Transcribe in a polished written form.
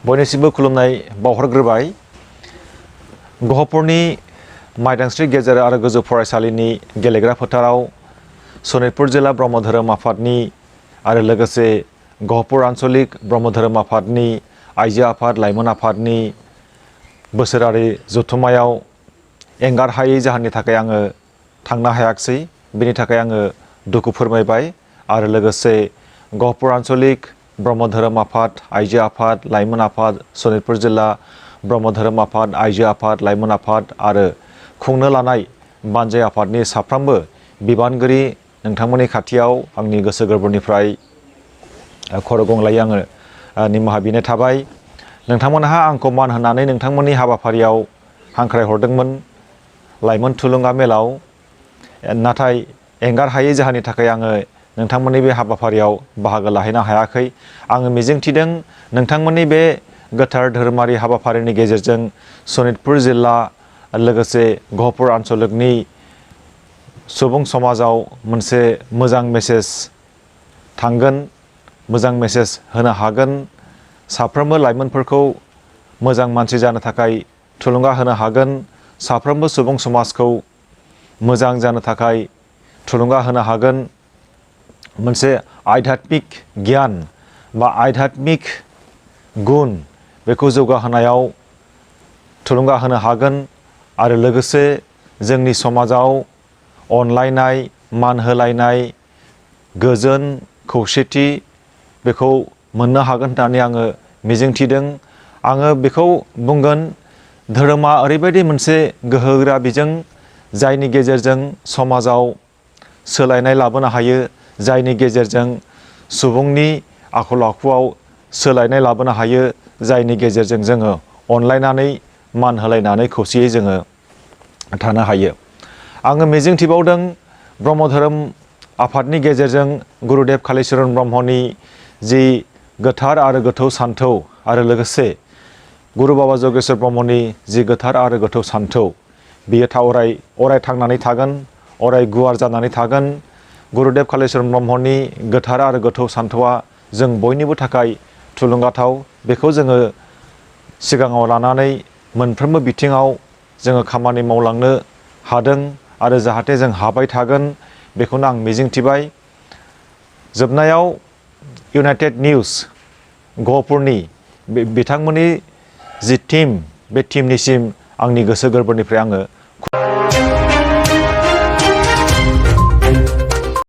बयनिसिमबो खुलुमनाय बावहरग्रोबाय। गहपुरनि माइदांस्रि गेजेर आरो गोजौ फरायसालिनि गेलेग्रा फोथाराव सनितपुर जिल्ला ब्रह्म धोरोम आफादनि आरो लोगोसे गहपुर आन्चलिक ब्रह्म धोरोम आफादनि आइजो आफाद लाइमोन आफादनि बोसोरारि जथुम्मायाव एंगारहायै जाहोननि थाखाय आङो थांनो हायाखिसै। बेनि थाखाय आङो दुखु फोरमायबाय आरो लोगोसे गहपुर आन्चलिक ब्रह्म धोरोम आफाद आइजो आफाद लाइमोन आफाद सनितपुर जिल्ला ब्रह्म धोरोम आफाद आइजो आफाद लाइमोन आफाद आरो खुंनो लानाय बानजाय आफादनि साफ्रोमबो बिबानगिरि नोंथांमोननि खाथियाव आंनि गोसो गोरबोनिफ्राय खर' गंग्लायै आङो निमाहा बिनाय थाबाय। नोंथांमोनहा आंखौ मान होनानै नोंथांमोननि हाबाफारियाव हांख्राय हरदोंमोन लाइमोन थुलुंगा मेलाव, नाथाय एंगारहायै जाहोननि थाखाय आङो नोंथांमोननि बे हाबाफारियाव बाहागो लाहैनो हायाखै। आङो मिजिंथिदों नोंथांमोननि बे गोथार धोरोमारि हाबाफारिनि गेजेरजों सनितपुर जिल्ला लोगोसे गहपुर आन्चलिकनि सुबुं समाजाव मोनसे मोजां मेसेज थांगोन, मोजां मेसेज होनो हागोन, साफ्रोमबो लाइमोनफोरखौ मोजां मानसि जानो थाखाय थुलुंगा होनो हागोन, साफ्रोमबो सुबुं समाजखौ मोजां जानो थाखाय थुलुंगा होनो हागोन, मोनसे आध्यात्मिक गियान बा आध्यात्मिक गुन बेखौ जौगाहोनायाव थुलुंगा होनो हागोन आरो लोगोसे जोंनि समाजाव अनलायनाय, मान होलायनाय, गोजोन, खौसेथि बेखौ मोननो हागोन होननानै आङो मिजिंथिदों। आङो बेखौ बुंगोन, धोरोमा ओरैबायदि मोनसे गोहोगोरा बिजों जायनि गेजेरजों समाजाव सोलायनाय लाबोनो हायो, जायनि गेजेरजों सुबुंनि आखल आखुआव सोलायनाय लाबोनो हायो, जायनि गेजेरजों जोङो अनलायनानै मान होलायनानै खौसेयै जोङो थानो हायो। आङो मिजिंथिबावदों ब्रह्म धोरोम आफादनि गेजेरजों गुरुदेव कालिचरन ब्रह्मनि जि गोथार आरो गोथौ सान्थौ आरो लोगोसे गुरु बाबा जगेश्वर ब्रह्मनि जि गोथार आरो गोथौ सान्थौ बियो अराय थांनानै थागोन, अराय गुवार जानानै थागोन। गुरुदेव कालिचरन ब्रह्मनि गोथार आरो गोथौ सान्थौआ जों बयनिबो थाखाय थुलुंगाथाव। बेखौ जोङो सिगाङाव लानानै मोनफ्रोमबो बिथिङाव जोङो खामानि मावलांनो हादों आरो जाहाथे जों हाबाय थागोन बेखौनो आं मिजिंथिबाय। जोबनायाव इउनाइटेड निउस गहपुरनि बिथांमोननि जि टीम, बे टीमनिसिम आंनि गोसो गोरबोनिफ्राय आङो